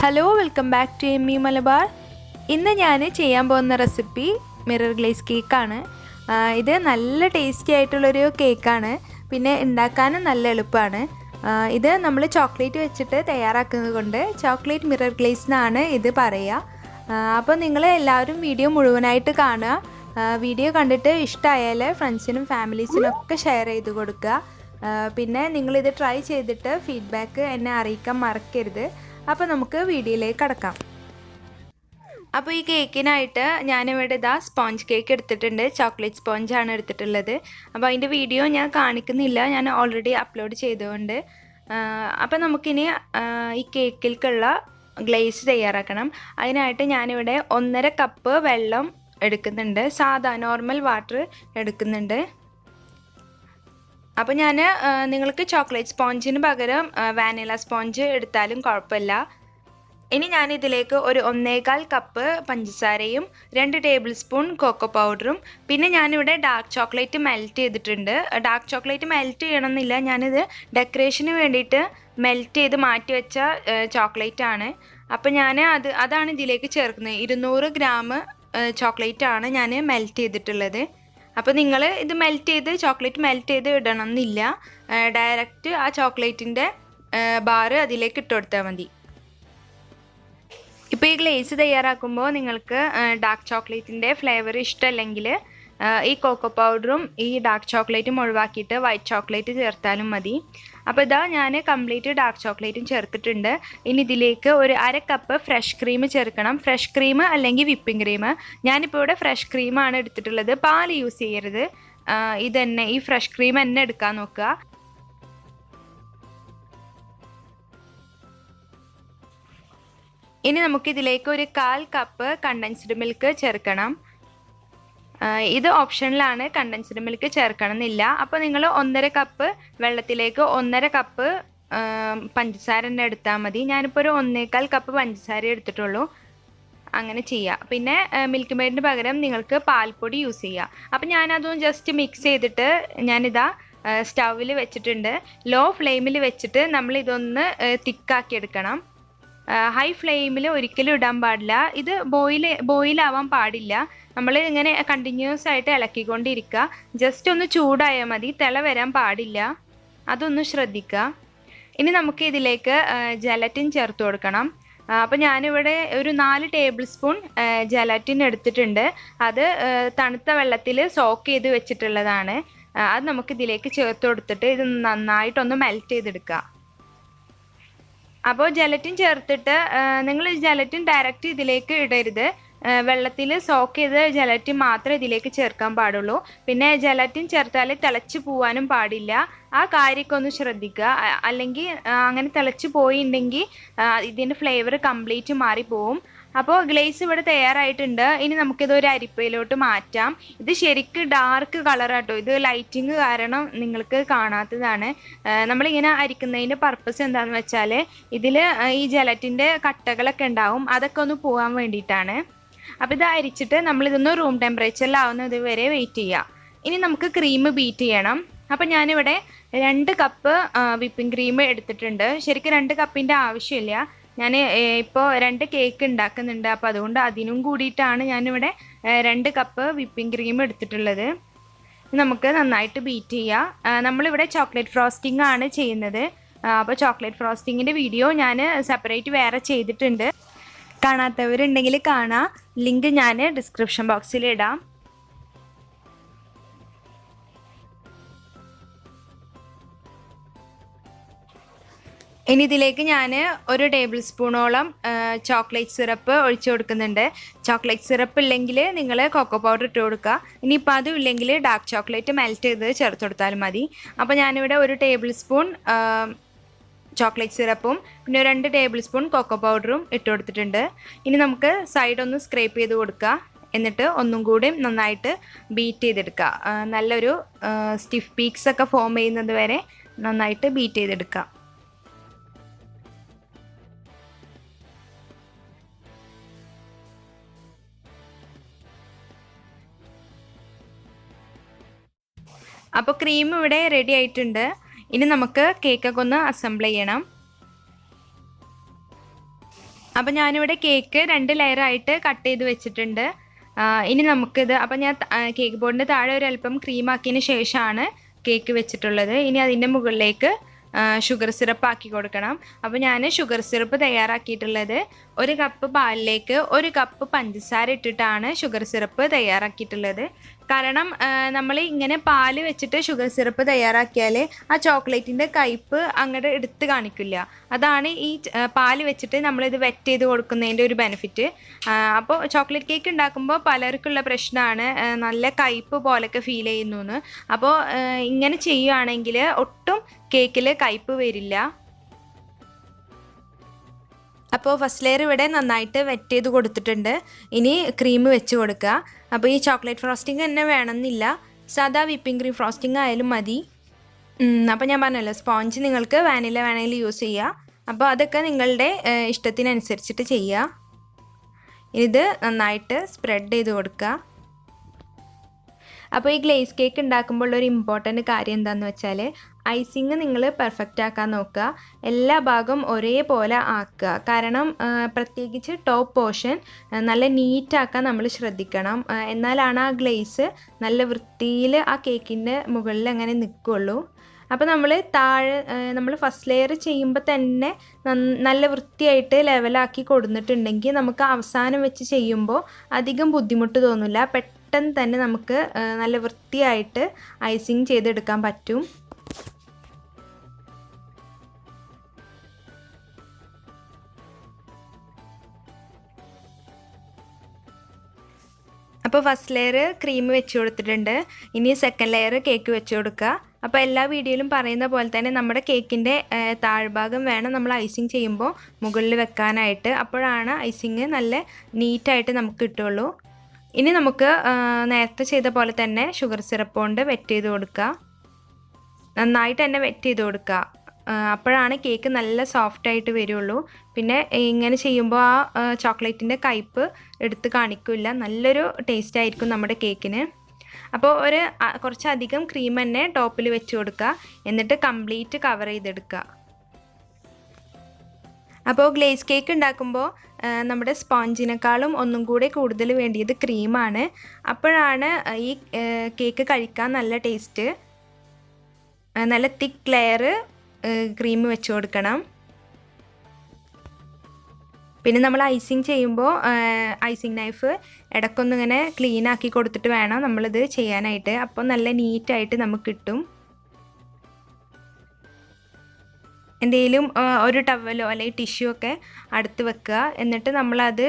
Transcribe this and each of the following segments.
Hello welcome back to എമ്മി മലബാർ. ഇന്ന് ഞാൻ ചെയ്യാൻ പോകുന്ന റെസിപ്പി മിറർ ഗ്ലേസ് കേക്കാണ്. ഇത് നല്ല ടേസ്റ്റി ആയിട്ടുള്ളൊരു കേക്കാണ്, പിന്നെ ഉണ്ടാക്കാനും നല്ല എളുപ്പമാണ്. ഇത് നമ്മൾ ചോക്ലേറ്റ് വെച്ചിട്ട് തയ്യാറാക്കുന്നത് കൊണ്ട് ചോക്ലേറ്റ് മിറർ ഗ്ലേസ് എന്നാണ് ഇത് പറയുക. അപ്പോൾ നിങ്ങൾ എല്ലാവരും വീഡിയോ മുഴുവനായിട്ട് കാണുക. വീഡിയോ കണ്ടിട്ട് ഇഷ്ടമായാൽ ഫ്രണ്ട്സിനും ഫാമിലീസിനും ഒക്കെ ഷെയർ ചെയ്ത് കൊടുക്കുക. പിന്നെ നിങ്ങളിത് ട്രൈ ചെയ്തിട്ട് ഫീഡ്ബാക്ക് എന്നെ അറിയിക്കാൻ മറക്കരുത്. അപ്പോൾ നമുക്ക് വീഡിയോയിലേക്ക് കടക്കാം. അപ്പോൾ ഈ കേക്കിനായിട്ട് ഞാനിവിടെ ഇതാ സ്പോഞ്ച് കേക്ക് എടുത്തിട്ടുണ്ട്. ചോക്ലേറ്റ് സ്പോഞ്ചാണ് എടുത്തിട്ടുള്ളത്. അപ്പോൾ അതിൻ്റെ വീഡിയോ ഞാൻ കാണിക്കുന്നില്ല, ഞാൻ ഓൾറെഡി അപ്ലോഡ് ചെയ്തുകൊണ്ട്. അപ്പോൾ നമുക്കിനി ഈ കേക്കിലേക്കുള്ള ഗ്ലേസ് തയ്യാറാക്കണം. അതിനായിട്ട് ഞാനിവിടെ 1.5 കപ്പ് വെള്ളം എടുക്കുന്നുണ്ട്, സാധാ നോർമൽ വാട്ടർ എടുക്കുന്നുണ്ട്. അപ്പോൾ ഞാൻ നിങ്ങൾക്ക് ചോക്ലേറ്റ് സ്പോഞ്ചിന് പകരം വാനില സ്പോഞ്ച് എടുത്താലും കുഴപ്പമില്ല. ഇനി ഞാനിതിലേക്ക് ഒരു 1.25 കപ്പ് പഞ്ചസാരയും 2 ടേബിൾ സ്പൂൺ കോക്കോ പൗഡറും പിന്നെ ഞാനിവിടെ ഡാർക്ക് ചോക്ലേറ്റ് മെൽറ്റ് ചെയ്തിട്ടുണ്ട്. ഡാർക്ക് ചോക്ലേറ്റ് മെൽറ്റ് ചെയ്യണമെന്നില്ല, ഞാനിത് ഡെക്കറേഷന് വേണ്ടിയിട്ട് മെൽറ്റ് ചെയ്ത് മാറ്റി വെച്ച ചോക്ലേറ്റ് ആണ്. അപ്പോൾ ഞാൻ അതാണ് ഇതിലേക്ക് ചേർക്കുന്നത്. 200 ഗ്രാം ചോക്ലേറ്റാണ് ഞാൻ മെൽറ്റ് ചെയ്തിട്ടുള്ളത്. അപ്പോൾ നിങ്ങൾ ഇത് ചോക്ലേറ്റ് മെൽറ്റ് ചെയ്ത് ഇടണം എന്നില്ല, ഡയറക്റ്റ് ആ ചോക്ലേറ്റിൻ്റെ ബാറ് അതിലേക്ക് ഇട്ട് കൊടുത്താൽ മതി. ഇപ്പോൾ ഈ ഗ്ലേസ് തയ്യാറാക്കുമ്പോൾ നിങ്ങൾക്ക് ഡാർക്ക് ചോക്ലേറ്റിൻ്റെ ഫ്ലേവർ ഇഷ്ടമല്ലെങ്കിൽ ഈ കോക്കോ പൗഡറും ഈ ഡാർക്ക് ചോക്ലേറ്റും ഒഴിവാക്കിയിട്ട് വൈറ്റ് ചോക്ലേറ്റ് ചേർത്താലും മതി. അപ്പോൾ ഇതാ ഞാൻ കംപ്ലീറ്റ് ഡാർക്ക് ചോക്ലേറ്റും ചേർത്തിട്ടുണ്ട്. ഇനി ഇതിലേക്ക് ഒരു 1/2 കപ്പ് ഫ്രഷ് ക്രീം ചേർക്കണം. ഫ്രഷ് ക്രീം അല്ലെങ്കിൽ വിപ്പിംഗ് ക്രീം. ഞാനിപ്പോൾ ഇവിടെ ഫ്രഷ് ക്രീമാണ് എടുത്തിട്ടുള്ളത്, പാൽ യൂസ് ചെയ്യരുത്. ഇതന്നെ ഈ ഫ്രഷ് ക്രീം തന്നെ എടുക്കാൻ നോക്കുക. ഇനി നമുക്കിതിലേക്ക് ഒരു 1/4 കപ്പ് കണ്ടൻസ്ഡ് മിൽക്ക് ചേർക്കണം. ഇത് ഓപ്ഷനിലാണ്, കണ്ടൻസ്ഡ് മിൽക്ക് ചേർക്കണം എന്നില്ല. അപ്പോൾ നിങ്ങൾ 1.5 കപ്പ് വെള്ളത്തിലേക്ക് 1.5 കപ്പ് പഞ്ചസാര തന്നെ എടുത്താൽ മതി. ഞാനിപ്പോൾ ഒരു 1.25 കപ്പ് പഞ്ചസാര എടുത്തിട്ടുള്ളൂ. അങ്ങനെ ചെയ്യുക. പിന്നെ മിൽക്ക് മെയ്ഡിന് പകരം നിങ്ങൾക്ക് പാൽപ്പൊടി യൂസ് ചെയ്യുക. അപ്പോൾ ഞാനതും ജസ്റ്റ് മിക്സ് ചെയ്തിട്ട് ഞാനിതാ സ്റ്റൗവിൽ വെച്ചിട്ടുണ്ട്. ലോ ഫ്ലെയിമിൽ വെച്ചിട്ട് നമ്മളിതൊന്ന് തിക്കാക്കി എടുക്കണം. ഹൈ ഫ്ലെയിമിൽ ഒരിക്കലും ഇടാൻ പാടില്ല. ഇത് ബോയിലാവാൻ പാടില്ല. നമ്മൾ ഇങ്ങനെ കണ്ടിന്യൂസ് ആയിട്ട് ഇളക്കിക്കൊണ്ടിരിക്കുക. ജസ്റ്റ് ഒന്ന് ചൂടായാൽ മതി, തിള വരാൻ പാടില്ല. അതൊന്ന് ശ്രദ്ധിക്കുക. ഇനി നമുക്ക് ഇതിലേക്ക് ജലറ്റിൻ ചേർത്ത് കൊടുക്കണം. അപ്പോൾ ഞാനിവിടെ ഒരു 4 ടേബിൾ സ്പൂൺ ജലറ്റിൻ എടുത്തിട്ടുണ്ട്. അത് തണുത്ത വെള്ളത്തിൽ സോക്ക് ചെയ്ത് വെച്ചിട്ടുള്ളതാണ്. അത് നമുക്കിതിലേക്ക് ചേർത്ത് കൊടുത്തിട്ട് ഇത് നന്നായിട്ടൊന്ന് മെൽറ്റ് ചെയ്തെടുക്കുക. അപ്പോൾ ജലറ്റിൻ ചേർത്തിട്ട് നിങ്ങൾ ജലറ്റിൻ ഡയറക്റ്റ് ഇതിലേക്ക് ഇടരുത്. വെള്ളത്തിൽ സോക്ക് ചെയ്ത് ജലറ്റിൻ മാത്രമേ ഇതിലേക്ക് ചേർക്കാൻ പാടുള്ളൂ. പിന്നെ ജലറ്റിൻ ചേർത്താൽ തിളച്ച് പോവാനും പാടില്ല. ആ കാര്യമൊക്കെ ഒന്ന് ശ്രദ്ധിക്കുക. അല്ലെങ്കിൽ അങ്ങനെ തിളച്ച് പോയിട്ടുണ്ടെങ്കിൽ ഇതിൻ്റെ ഫ്ലേവർ കംപ്ലീറ്റ് മാറിപ്പോവും. അപ്പോൾ ഗ്ലേസ് ഇവിടെ തയ്യാറായിട്ടുണ്ട്. ഇനി നമുക്കിത് ഒരു അരിപ്പയിലോട്ട് മാറ്റാം. ഇത് ശരിക്കും ഡാർക്ക് കളറാട്ടോ. ഇത് ലൈറ്റിങ് കാരണം നിങ്ങൾക്ക് കാണാത്തതാണ്. നമ്മളിങ്ങനെ അരിക്കുന്നതിൻ്റെ പർപ്പസ് എന്താണെന്ന് വെച്ചാൽ ഇതിൽ ഈ ജലറ്റിൻ്റെ കട്ടകളൊക്കെ ഉണ്ടാവും, അതൊക്കെ ഒന്ന് പോകാൻ വേണ്ടിയിട്ടാണ്. അപ്പോൾ ഇത് അരിച്ചിട്ട് നമ്മളിതൊന്ന് റൂം ടെമ്പറേച്ചറിലാവുന്നത് വരെ വെയിറ്റ് ചെയ്യുക. ഇനി നമുക്ക് ക്രീം ബീറ്റ് ചെയ്യണം. അപ്പോൾ ഞാനിവിടെ 2 കപ്പ് വിപ്പിംഗ് ക്രീം എടുത്തിട്ടുണ്ട്. ശരിക്കും 2 കപ്പിൻ്റെ ആവശ്യമില്ല. ഞാൻ ഇപ്പോൾ 2 കേക്ക് ഉണ്ടാക്കുന്നുണ്ട്, അപ്പോൾ അതുകൊണ്ട് അതിനും കൂടിയിട്ടാണ് ഞാനിവിടെ 2 കപ്പ് വിപ്പിംഗ് ക്രീം എടുത്തിട്ടുള്ളത്. നമുക്ക് നന്നായിട്ട് ബീറ്റ് ചെയ്യുക. നമ്മളിവിടെ ചോക്ലേറ്റ് ഫ്രോസ്റ്റിംഗ് ആണ് ചെയ്യുന്നത്. അപ്പോൾ ചോക്ലേറ്റ് ഫ്രോസ്റ്റിങ്ങിൻ്റെ വീഡിയോ ഞാൻ സെപ്പറേറ്റ് വേറെ ചെയ്തിട്ടുണ്ട്. കാണാത്തവരുണ്ടെങ്കിൽ കാണാം, ലിങ്ക് ഞാൻ ഡിസ്ക്രിപ്ഷൻ ബോക്സിൽ ഇടാം. ഇനി ഇതിലേക്ക് ഞാൻ 1 ടേബിൾ സ്പൂണോളം ചോക്ലേറ്റ് സിറപ്പ് ഒഴിച്ചു കൊടുക്കുന്നുണ്ട്. ചോക്ലേറ്റ് സിറപ്പ് ഇല്ലെങ്കിൽ നിങ്ങൾ കോക്കോ പൗഡർ ഇട്ട് കൊടുക്കുക. ഇനിയിപ്പോൾ അതും ഇല്ലെങ്കിൽ ഡാർക്ക് ചോക്ലേറ്റ് മെൽറ്റ് ചെയ്ത് ചേർത്ത് കൊടുത്താലും മതി. അപ്പോൾ ഞാനിവിടെ 1 ടേബിൾ സ്പൂൺ ചോക്ലേറ്റ് സിറപ്പും പിന്നെ 2 ടേബിൾ സ്പൂൺ കോക്കോ പൗഡറും ഇട്ട് കൊടുത്തിട്ടുണ്ട്. ഇനി നമുക്ക് സൈഡ് ഒന്ന് സ്ക്രേപ്പ് ചെയ്ത് കൊടുക്കുക. എന്നിട്ട് ഒന്നും കൂടി നന്നായിട്ട് ബീറ്റ് ചെയ്തെടുക്കുക. നല്ലൊരു സ്റ്റിഫ് പീക്സ് ഒക്കെ ഫോം ചെയ്യുന്നത് വരെ നന്നായിട്ട് ബീറ്റ് ചെയ്തെടുക്കുക. അപ്പോൾ ക്രീം ഇവിടെ റെഡി ആയിട്ടുണ്ട്. ഇനി നമുക്ക് കേക്കൊക്കെ ഒന്ന് അസംബിൾ ചെയ്യണം. അപ്പോൾ ഞാനിവിടെ കേക്ക് 2 ലെയറായിട്ട് കട്ട് ചെയ്ത് വെച്ചിട്ടുണ്ട്. ഇനി നമുക്കിത് അപ്പോൾ ഞാൻ കേക്ക് ബോർഡിൻ്റെ താഴെ ഒരല്പം ക്രീമാക്കിയതിന് ശേഷമാണ് കേക്ക് വെച്ചിട്ടുള്ളത്. ഇനി അതിൻ്റെ മുകളിലേക്ക് ഷുഗർ സിറപ്പ് ആക്കി കൊടുക്കണം. അപ്പോൾ ഞാൻ ഷുഗർ സിറപ്പ് തയ്യാറാക്കിയിട്ടുള്ളത് 1 കപ്പ് പാലിലേക്ക് 1 കപ്പ് പഞ്ചസാര ഇട്ടിട്ടാണ് ഷുഗർ സിറപ്പ് തയ്യാറാക്കിയിട്ടുള്ളത്. കാരണം നമ്മൾ ഇങ്ങനെ പാല് വെച്ചിട്ട് ഷുഗർ സിറപ്പ് തയ്യാറാക്കിയാൽ ആ ചോക്ലേറ്റിൻ്റെ കയ്പ്പ് അങ്ങോട്ട് എടുത്ത് കാണിക്കില്ല. അതാണ് ഈ പാല് വെച്ചിട്ട് നമ്മളിത് വെറ്റ് ചെയ്ത് കൊടുക്കുന്നതിൻ്റെ ഒരു ബെനിഫിറ്റ്. അപ്പോൾ ചോക്ലേറ്റ് കേക്ക് ഉണ്ടാക്കുമ്പോൾ പലർക്കുള്ള പ്രശ്നമാണ് നല്ല കയ്പ്പ് പോലൊക്കെ ഫീൽ ചെയ്യുന്നു എന്ന്. അപ്പോൾ ഇങ്ങനെ ചെയ്യുകയാണെങ്കിൽ ഒട്ടും കേക്കിൽ കയ്പ്പ് വരില്ല. അപ്പോൾ ഫസ്റ്റ് ലെയർ ഇവിടെ നന്നായിട്ട് വെറ്റ് ചെയ്ത് കൊടുത്തിട്ടുണ്ട്. ഇനി ക്രീം വെച്ച് കൊടുക്കുക. അപ്പോൾ ഈ ചോക്ലേറ്റ് ഫ്രോസ്റ്റിംഗ് തന്നെ വേണമെന്നില്ല, സാധാ വിപ്പിംഗ് ക്രീം ഫ്രോസ്റ്റിംഗ് ആയാലും മതി. അപ്പോൾ ഞാൻ പറഞ്ഞല്ലോ, സ്പോഞ്ച് നിങ്ങൾക്ക് വാനില വേണമെങ്കിൽ യൂസ് ചെയ്യുക. അപ്പോൾ അതൊക്കെ നിങ്ങളുടെ ഇഷ്ടത്തിനനുസരിച്ചിട്ട് ചെയ്യുക. ഇത് നന്നായിട്ട് സ്പ്രെഡ് ചെയ്ത് കൊടുക്കുക. അപ്പോൾ ഈ ഗ്ലേസ് കേക്ക് ഉണ്ടാക്കുമ്പോൾ ഒരു ഇമ്പോർട്ടൻറ്റ് കാര്യം എന്താണെന്ന് വെച്ചാൽ ഐസിങ് നിങ്ങൾ പെർഫെക്റ്റ് ആക്കാൻ നോക്കുക. എല്ലാ ഭാഗവും ഒരേപോലെ ആക്കുക. കാരണം പ്രത്യേകിച്ച് ടോപ്പ് പോർഷൻ നല്ല നീറ്റാക്കാൻ നമ്മൾ ശ്രദ്ധിക്കണം. എന്നാലാണ് ആ ഗ്ലേസ് നല്ല വൃത്തിയിൽ ആ കേക്കിൻ്റെ മുകളിൽ അങ്ങനെ നിൽക്കുകയുള്ളൂ. അപ്പോൾ നമ്മൾ ഫസ്റ്റ് ലെയർ ചെയ്യുമ്പോൾ തന്നെ നല്ല വൃത്തിയായിട്ട് ലെവലാക്കി കൊടുത്തിട്ടുണ്ടെങ്കിൽ നമുക്ക് അവസാനം വെച്ച് ചെയ്യുമ്പോൾ അധികം ബുദ്ധിമുട്ട് തോന്നില്ല. പെട്ടെന്ന് തന്നെ നമുക്ക് നല്ല വൃത്തിയായിട്ട് ഐസിങ് ചെയ്തെടുക്കാൻ പറ്റും. അപ്പോൾ ഫസ്റ്റ് ലെയർ ക്രീം വെച്ച് കൊടുത്തിട്ടുണ്ട്. ഇനി സെക്കൻഡ് ലെയർ കേക്ക് വെച്ച് കൊടുക്കുക. അപ്പോൾ എല്ലാ വീഡിയോയിലും പറയുന്ന പോലെ തന്നെ നമ്മുടെ കേക്കിൻ്റെ താഴ്ഭാഗം വേണം നമ്മൾ ഐസിങ് ചെയ്യുമ്പോൾ മുകളിൽ വെക്കാനായിട്ട്. അപ്പോഴാണ് ഐസിങ് നല്ല നീറ്റായിട്ട് നമുക്ക് കിട്ടുള്ളൂ. ഇനി നമുക്ക് നേരത്തെ ചെയ്ത പോലെ തന്നെ ഷുഗർ സിറപ്പ് കൊണ്ട് വെറ്റ് ചെയ്ത് കൊടുക്കുക. നന്നായിട്ട് തന്നെ വെറ്റ് ചെയ്ത് കൊടുക്കുക. അപ്പോഴാണ് കേക്ക് നല്ല സോഫ്റ്റായിട്ട് വരുള്ളൂ. പിന്നെ ഇങ്ങനെ ചെയ്യുമ്പോൾ ആ ചോക്ലേറ്റിൻ്റെ കയ്പ്പ് എടുത്ത് കാണിക്കില്ല. നല്ലൊരു ടേസ്റ്റ് ആയിരിക്കും നമ്മുടെ കേക്കിന്. അപ്പോൾ കുറച്ചധികം ക്രീം തന്നെ ടോപ്പിൽ വെച്ച് കൊടുക്കുക. എന്നിട്ട് കംപ്ലീറ്റ് കവർ ചെയ്തെടുക്കുക. അപ്പോൾ ഗ്ലേസ് കേക്ക് ഉണ്ടാക്കുമ്പോൾ നമ്മുടെ സ്പോഞ്ചിനേക്കാളും ഒന്നും കൂടെ കൂടുതൽ വേണ്ടിയത് ക്രീമാണ്. അപ്പോഴാണ് ഈ കേക്ക് കഴിക്കാൻ നല്ല ടേസ്റ്റ്. നല്ല തിക്ക് ലെയർ ക്രീം വെച്ച് കൊടുക്കണം. പിന്നെ നമ്മൾ ഐസിങ് ചെയ്യുമ്പോൾ ഐസിങ് നൈഫ് ഇടയ്ക്കൊന്നിങ്ങനെ ക്ലീൻ ആക്കി കൊടുത്തിട്ട് വേണം നമ്മളിത് ചെയ്യാനായിട്ട്. അപ്പോൾ നല്ല നീറ്റായിട്ട് നമുക്ക് കിട്ടും. എന്തെങ്കിലും ഒരു ടവലോ അല്ലെങ്കിൽ ടിഷ്യൂ ഒക്കെ അടുത്ത് വെക്കുക. എന്നിട്ട് നമ്മളത്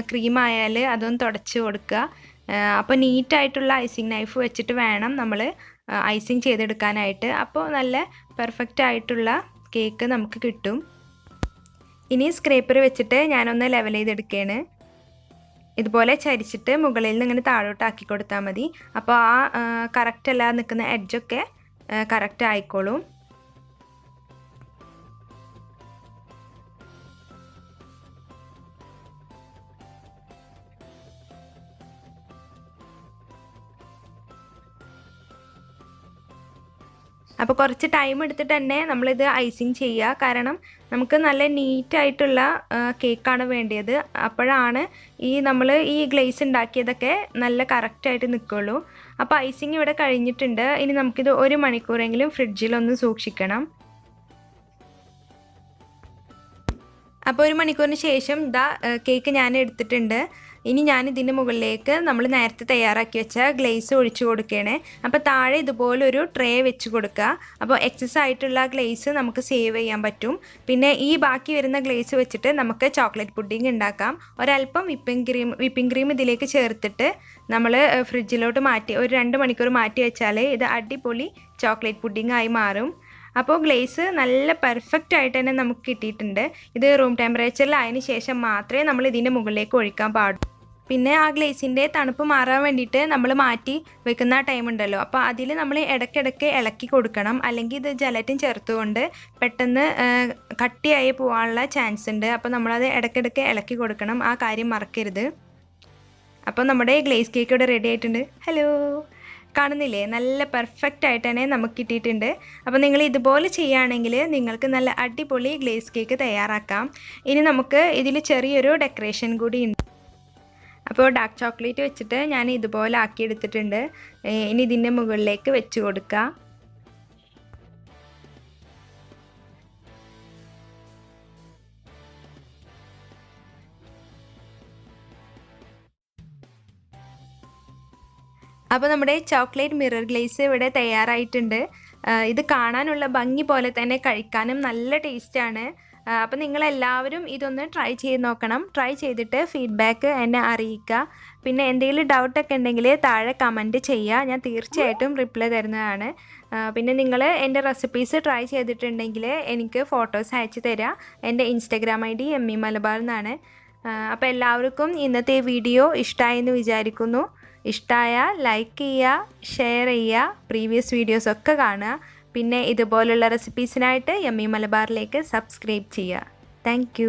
ക്രീമായാൽ അതൊന്ന് തുടച്ച് കൊടുക്കുക. അപ്പോൾ നീറ്റായിട്ടുള്ള ഐസിങ് നൈഫ് വെച്ചിട്ട് വേണം നമ്മൾ ഐസിങ് ചെയ്തെടുക്കാനായിട്ട്. അപ്പോൾ നല്ല പെർഫെക്റ്റ് ആയിട്ടുള്ള കേക്ക് നമുക്ക് കിട്ടും. ഇനി സ്ക്രേപ്പർ വെച്ചിട്ട് ഞാനൊന്ന് ലെവൽ ചെയ്തെടുക്കുകയാണ്. ഇതുപോലെ ചരിച്ചിട്ട് മുകളിൽ നിന്ന് ഇങ്ങനെ താഴോട്ടാക്കി കൊടുത്താൽ മതി. അപ്പോൾ ആ കറക്റ്റ് അല്ലാതെ നിൽക്കുന്ന എഡ്ജൊക്കെ കറക്റ്റ് ആയിക്കോളും. അപ്പോൾ കുറച്ച് ടൈം എടുത്തിട്ട് തന്നെ നമ്മളിത് ഐസിങ് ചെയ്യുക. കാരണം നമുക്ക് നല്ല നീറ്റായിട്ടുള്ള കേക്കാണ് വേണ്ടത്. അപ്പോഴാണ് നമ്മൾ ഈ ഗ്ലേസ് ഉണ്ടാക്കിയതൊക്കെ നല്ല കറക്റ്റായിട്ട് നിൽക്കുള്ളൂ. അപ്പോൾ ഐസിങ് ഇവിടെ കഴിഞ്ഞിട്ടുണ്ട്. ഇനി നമുക്കിത് 1 മണിക്കൂറെങ്കിലും ഫ്രിഡ്ജിലൊന്ന് സൂക്ഷിക്കണം. അപ്പോൾ 1 മണിക്കൂറിന് ശേഷം കേക്ക് ഞാൻ എടുത്തിട്ടുണ്ട്. ഇനി ഞാൻ ഇതിൻ്റെ മുകളിലേക്ക് നമ്മൾ നേരത്തെ തയ്യാറാക്കി വെച്ച ഗ്ലേസ് ഒഴിച്ചു കൊടുക്കുകയാണ്. അപ്പോൾ താഴെ ഇതുപോലൊരു ട്രേ വെച്ച് കൊടുക്കുക. അപ്പോൾ എക്സസ് ആയിട്ടുള്ള ഗ്ലേസ് നമുക്ക് സേവ് ചെയ്യാൻ പറ്റും. പിന്നെ ഈ ബാക്കി വരുന്ന ഗ്ലേസ് വെച്ചിട്ട് നമുക്ക് ചോക്ലേറ്റ് പുഡിംഗ് ഉണ്ടാക്കാം. ഒരല്പം വിപ്പിംഗ് ക്രീം ഇതിലേക്ക് ചേർത്തിട്ട് നമ്മൾ ഫ്രിഡ്ജിലോട്ട് ഒരു 2 മണിക്കൂർ മാറ്റി വെച്ചാൽ ഇത് അടിപൊളി ചോക്ലേറ്റ് പുഡിംഗ് ആയി മാറും. അപ്പോൾ ഗ്ലേസ് നല്ല പെർഫെക്റ്റ് ആയിട്ട് തന്നെ നമുക്ക് കിട്ടിയിട്ടുണ്ട്. ഇത് റൂം ടെമ്പറേച്ചറിലായതിനു ശേഷം മാത്രമേ നമ്മൾ ഇതിൻ്റെ മുകളിലേക്ക് ഒഴിക്കാൻ പാടുള്ളൂ. പിന്നെ ആ ഗ്ലേസിൻ്റെ തണുപ്പ് മാറാൻ വേണ്ടിയിട്ട് നമ്മൾ മാറ്റി വെക്കുന്ന ടൈം ഉണ്ടല്ലോ, അപ്പോൾ അതിൽ നമ്മൾ ഇടയ്ക്കിടയ്ക്ക് ഇളക്കി കൊടുക്കണം. അല്ലെങ്കിൽ ഇത് ജലറ്റിൻ ചേർത്തുകൊണ്ട് പെട്ടെന്ന് കട്ടിയായി പോകാനുള്ള ചാൻസ് ഉണ്ട്. അപ്പോൾ നമ്മളത് ഇടയ്ക്കിടയ്ക്ക് ഇളക്കി കൊടുക്കണം. ആ കാര്യം മറക്കരുത്. അപ്പോൾ നമ്മുടെ ഗ്ലേസ് കേക്ക് ഇവിടെ റെഡി ആയിട്ടുണ്ട്. ഹലോ, കാണുന്നില്ലേ, നല്ല പെർഫെക്റ്റ് ആയിട്ട് തന്നെ നമുക്ക് കിട്ടിയിട്ടുണ്ട്. അപ്പോൾ നിങ്ങൾ ഇതുപോലെ ചെയ്യുകയാണെങ്കിൽ നിങ്ങൾക്ക് നല്ല അടിപൊളി ഗ്ലേസ് കേക്ക് തയ്യാറാക്കാം. ഇനി നമുക്ക് ഇതിൽ ചെറിയൊരു ഡെക്കറേഷൻ കൂടി ഉണ്ട്. അപ്പോൾ ഡാർക്ക് ചോക്ലേറ്റ് വെച്ചിട്ട് ഞാൻ ഇതുപോലെ ആക്കിയെടുത്തിട്ടുണ്ട്. ഇനി ഇതിൻ്റെ മുകളിലേക്ക് വെച്ച് കൊടുക്കുക. അപ്പോൾ നമ്മുടെ ചോക്ലേറ്റ് മിറർ ഗ്ലേസ് ഇവിടെ തയ്യാറായിട്ടുണ്ട്. ഇത് കാണാനുള്ള ഭംഗി പോലെ തന്നെ കഴിക്കാനും നല്ല ടേസ്റ്റാണ്. അപ്പോൾ നിങ്ങളെല്ലാവരും ഇതൊന്ന് ട്രൈ ചെയ്ത് നോക്കണം. ട്രൈ ചെയ്തിട്ട് ഫീഡ്ബാക്ക് എന്നെ അറിയിക്കുക. പിന്നെ എന്തെങ്കിലും ഡൗട്ടൊക്കെ ഉണ്ടെങ്കിൽ താഴെ കമൻറ്റ് ചെയ്യുക, ഞാൻ തീർച്ചയായിട്ടും റിപ്ലൈ തരുന്നതാണ്. പിന്നെ നിങ്ങൾ എൻ്റെ റെസിപ്പീസ് ട്രൈ ചെയ്തിട്ടുണ്ടെങ്കിൽ എനിക്ക് ഫോട്ടോസ് അയച്ചു തരിക. എൻ്റെ ഇൻസ്റ്റാഗ്രാം ID ME_Malabar എന്നാണ്. അപ്പോൾ എല്ലാവർക്കും ഇന്നത്തെ വീഡിയോ ഇഷ്ടമായെന്ന് വിചാരിക്കുന്നു. ഇഷ്ടമായാൽ ലൈക്ക് ചെയ്യുക, ഷെയർ ചെയ്യുക, പ്രീവിയസ് വീഡിയോസൊക്കെ കാണുക. പിന്നെ ഇതുപോലുള്ള റെസിപ്പീസിനായിട്ട് ME_Malabarലേക്ക് സബ്സ്ക്രൈബ് ചെയ്യുക. താങ്ക്